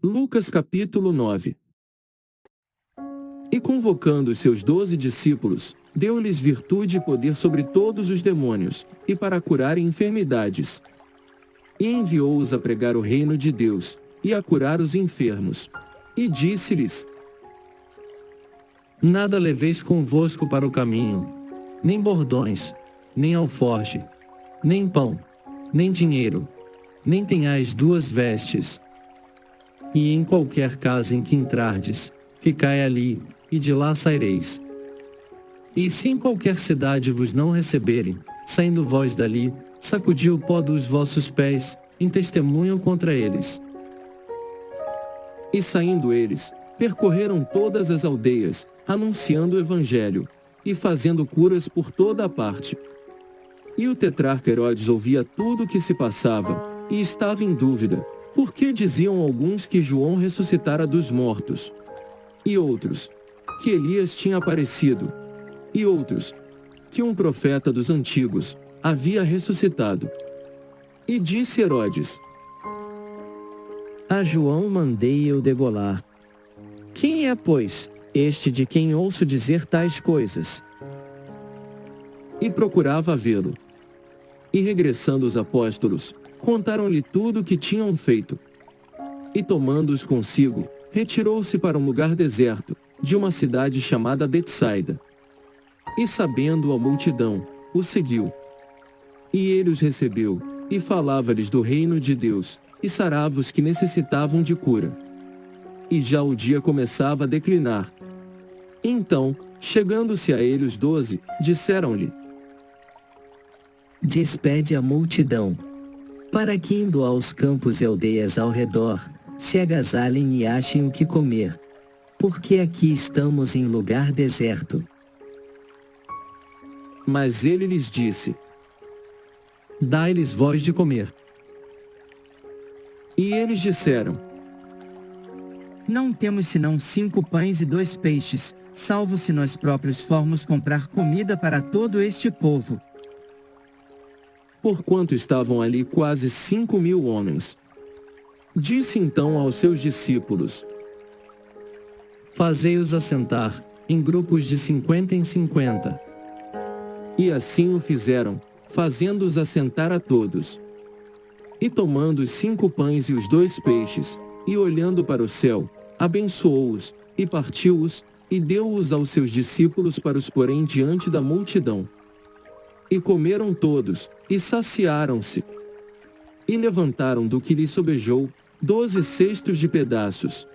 Lucas capítulo 9. E convocando os seus 12 discípulos, deu-lhes virtude e poder sobre todos os demônios, e para curarem enfermidades. E enviou-os a pregar o reino de Deus, e a curar os enfermos. E disse-lhes: Nada leveis convosco para o caminho, nem bordões, nem alforje, nem pão, nem dinheiro, nem tenhais duas vestes. E em qualquer casa em que entrardes, ficai ali, e de lá saireis. E se em qualquer cidade vos não receberem, saindo vós dali, sacudi o pó dos vossos pés, em testemunho contra eles. E saindo eles, percorreram todas as aldeias, anunciando o evangelho, e fazendo curas por toda a parte. E o tetrarca Herodes ouvia tudo o que se passava, e estava em dúvida, porque diziam alguns que João ressuscitara dos mortos, e outros, que Elias tinha aparecido, e outros, que um profeta dos antigos havia ressuscitado. E disse Herodes: A João mandei eu degolar. Quem é, pois, este de quem ouço dizer tais coisas? E procurava vê-lo. E regressando os apóstolos, contaram-lhe tudo o que tinham feito. E tomando-os consigo, retirou-se para um lugar deserto, de uma cidade chamada Betsaida. E sabendo a multidão, o seguiu. E ele os recebeu, e falava-lhes do reino de Deus, e sarava os que necessitavam de cura. E já o dia começava a declinar. Então, chegando-se a ele os 12, disseram-lhe: Despede a multidão, para que indo aos campos e aldeias ao redor, se agasalhem e achem o que comer. Porque aqui estamos em lugar deserto. Mas ele lhes disse: Dai-lhes vós de comer. E eles disseram: Não temos senão 5 pães e 2 peixes, salvo se nós próprios formos comprar comida para todo este povo. Porquanto estavam ali quase 5.000 homens. Disse então aos seus discípulos: Fazei-os assentar, em grupos de 50 em 50. E assim o fizeram, fazendo-os assentar a todos. E tomando os 5 pães e os 2 peixes, e olhando para o céu, abençoou-os, e partiu-os, e deu-os aos seus discípulos para os porem diante da multidão. E comeram todos, e saciaram-se. E levantaram do que lhes sobejou, 12 cestos de pedaços.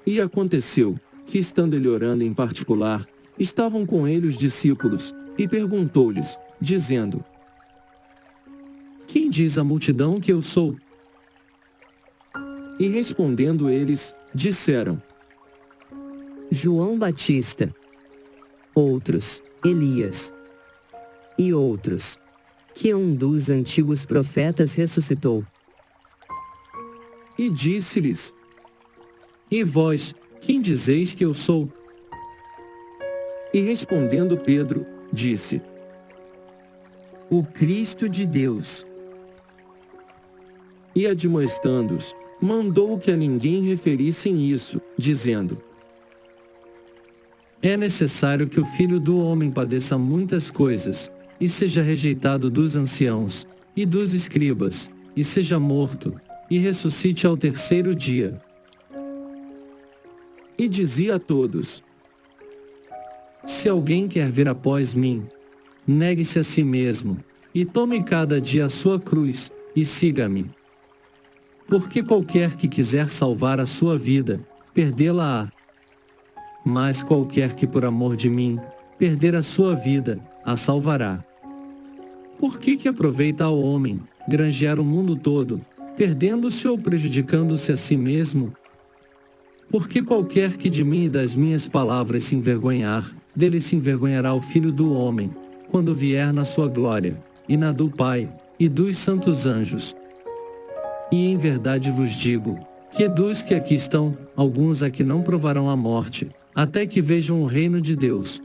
E aconteceu, que estando ele orando em particular, estavam com ele os discípulos, e perguntou-lhes, dizendo: Quem diz a multidão que eu sou? E respondendo eles, disseram: João Batista. Outros, Elias. E outros, que um dos antigos profetas ressuscitou. E disse-lhes: E vós, quem dizeis que eu sou? E respondendo Pedro, disse: O Cristo de Deus. E admoestando-os, mandou que a ninguém referissem isso, dizendo: É necessário que o Filho do Homem padeça muitas coisas, e seja rejeitado dos anciãos, e dos escribas, e seja morto, e ressuscite ao terceiro dia. E dizia a todos: Se alguém quer vir após mim, negue-se a si mesmo, e tome cada dia a sua cruz, e siga-me. Porque qualquer que quiser salvar a sua vida, perdê-la-á. Mas qualquer que por amor de mim, perder a sua vida, a salvará. Por que aproveita ao homem, granjear o mundo todo, perdendo-se ou prejudicando-se a si mesmo? Porque qualquer que de mim e das minhas palavras se envergonhar, dele se envergonhará o Filho do Homem, quando vier na sua glória, e na do Pai, e dos santos anjos. E em verdade vos digo, que dos que aqui estão, alguns aqui não provarão a morte, até que vejam o reino de Deus.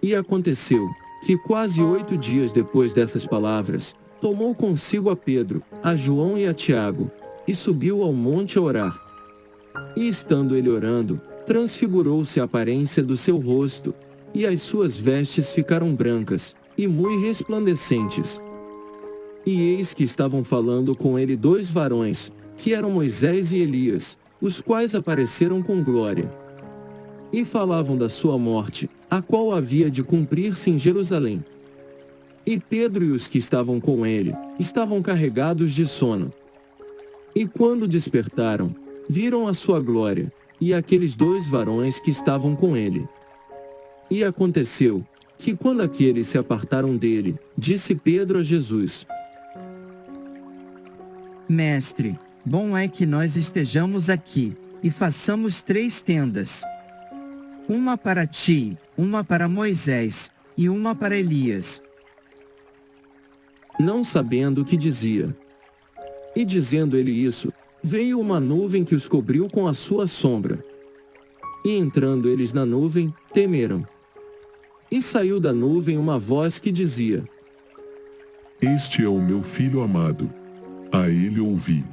E aconteceu, que quase 8 dias depois dessas palavras, tomou consigo a Pedro, a João e a Tiago, e subiu ao monte a orar. E estando ele orando, transfigurou-se a aparência do seu rosto, e as suas vestes ficaram brancas, e muito resplandecentes. E eis que estavam falando com ele 2 varões, que eram Moisés e Elias, os quais apareceram com glória. E falavam da sua morte, a qual havia de cumprir-se em Jerusalém. E Pedro e os que estavam com ele, estavam carregados de sono. E quando despertaram, viram a sua glória, e aqueles 2 varões que estavam com ele. E aconteceu, que quando aqueles se apartaram dele, disse Pedro a Jesus: Mestre, bom é que nós estejamos aqui, e façamos 3 tendas. Uma para ti, uma para Moisés, e uma para Elias. Não sabendo o que dizia. E dizendo ele isso, veio uma nuvem que os cobriu com a sua sombra. E entrando eles na nuvem, temeram. E saiu da nuvem uma voz que dizia: Este é o meu filho amado. A ele ouvi.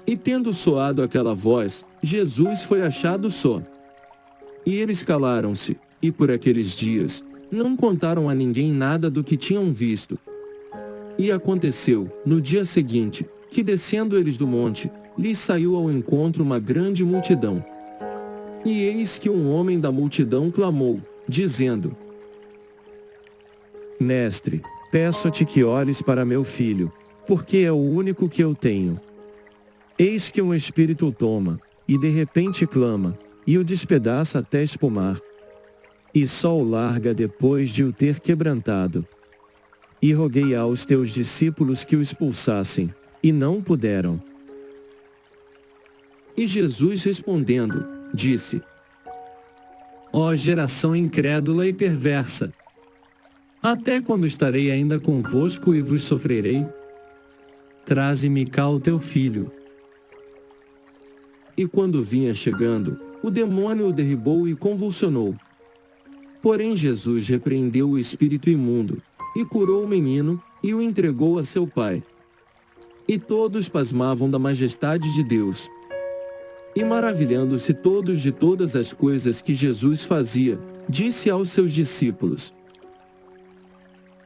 E tendo soado aquela voz, Jesus foi achado só. E eles calaram-se, e por aqueles dias, não contaram a ninguém nada do que tinham visto. E aconteceu, no dia seguinte, que descendo eles do monte, lhes saiu ao encontro uma grande multidão. E eis que um homem da multidão clamou, dizendo: Mestre, peço-te que olhes para meu filho, porque é o único que eu tenho. Eis que um espírito o toma, e de repente clama, e o despedaça até espumar. E só o larga depois de o ter quebrantado. E roguei aos teus discípulos que o expulsassem, e não puderam. E Jesus respondendo, disse: Ó geração incrédula e perversa! Até quando estarei ainda convosco e vos sofrerei? Traze-me cá o teu filho. E quando vinha chegando, o demônio o derribou e convulsionou. Porém Jesus repreendeu o espírito imundo, e curou o menino, e o entregou a seu pai. E todos pasmavam da majestade de Deus. E maravilhando-se todos de todas as coisas que Jesus fazia, disse aos seus discípulos: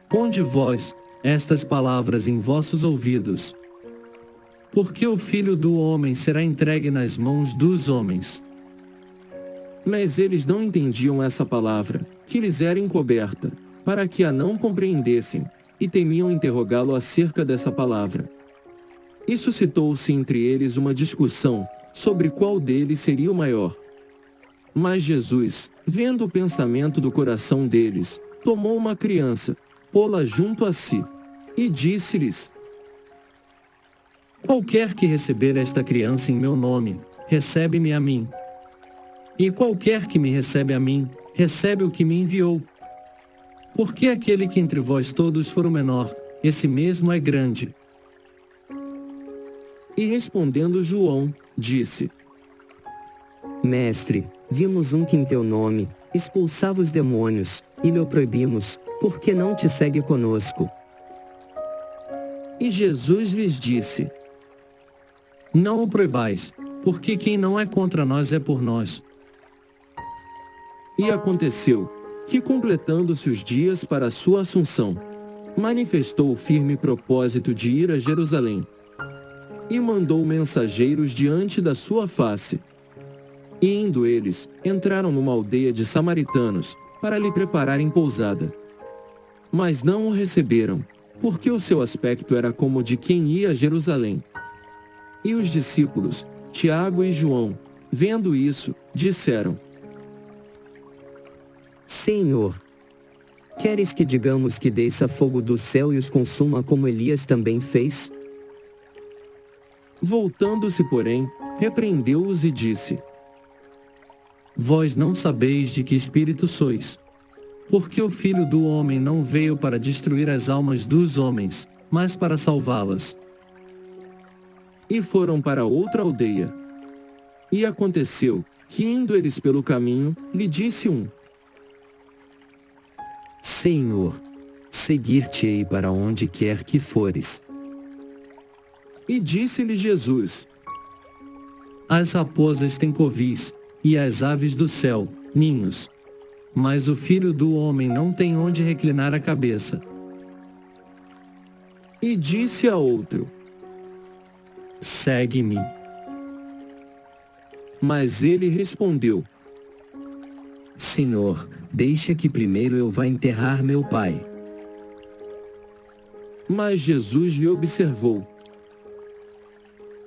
Ponde vós estas palavras em vossos ouvidos. Porque o Filho do Homem será entregue nas mãos dos homens. Mas eles não entendiam essa palavra, que lhes era encoberta, para que a não compreendessem, e temiam interrogá-lo acerca dessa palavra. E suscitou-se entre eles uma discussão, sobre qual deles seria o maior. Mas Jesus, vendo o pensamento do coração deles, tomou uma criança, pô-la junto a si, e disse-lhes: Qualquer que receber esta criança em meu nome, recebe-me a mim. E qualquer que me recebe a mim, recebe o que me enviou. Porque aquele que entre vós todos for o menor, esse mesmo é grande. E respondendo João, disse: Mestre, vimos um que em teu nome expulsava os demônios, e lhe o proibimos, porque não te segue conosco. E Jesus lhes disse: Não o proibais, porque quem não é contra nós é por nós. E aconteceu, que completando-se os dias para a sua assunção, manifestou o firme propósito de ir a Jerusalém. E mandou mensageiros diante da sua face. E indo eles, entraram numa aldeia de samaritanos, para lhe prepararem pousada. Mas não o receberam, porque o seu aspecto era como de quem ia a Jerusalém. E os discípulos, Tiago e João, vendo isso, disseram: Senhor, queres que digamos que desça fogo do céu e os consuma como Elias também fez? Voltando-se, porém, repreendeu-os e disse: Vós não sabeis de que espírito sois. Porque o Filho do Homem não veio para destruir as almas dos homens, mas para salvá-las. E foram para outra aldeia. E aconteceu, que indo eles pelo caminho, lhe disse um: Senhor, seguir-te-ei para onde quer que fores. E disse-lhe Jesus: As raposas têm covis, e as aves do céu, ninhos. Mas o Filho do Homem não tem onde reclinar a cabeça. E disse a outro: Segue-me. Mas ele respondeu: Senhor, deixa que primeiro eu vá enterrar meu pai. Mas Jesus lhe observou: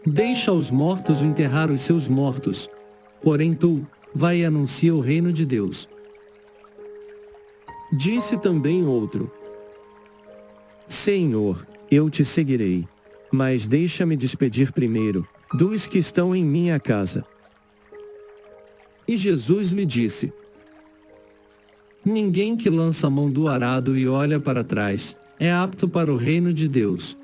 Deixa os mortos enterrar os seus mortos. Porém tu, vai e anuncia o reino de Deus. Disse também outro: Senhor, eu te seguirei. Mas deixa-me despedir primeiro dos que estão em minha casa. E Jesus lhe disse: Ninguém que lança a mão do arado e olha para trás, é apto para o reino de Deus.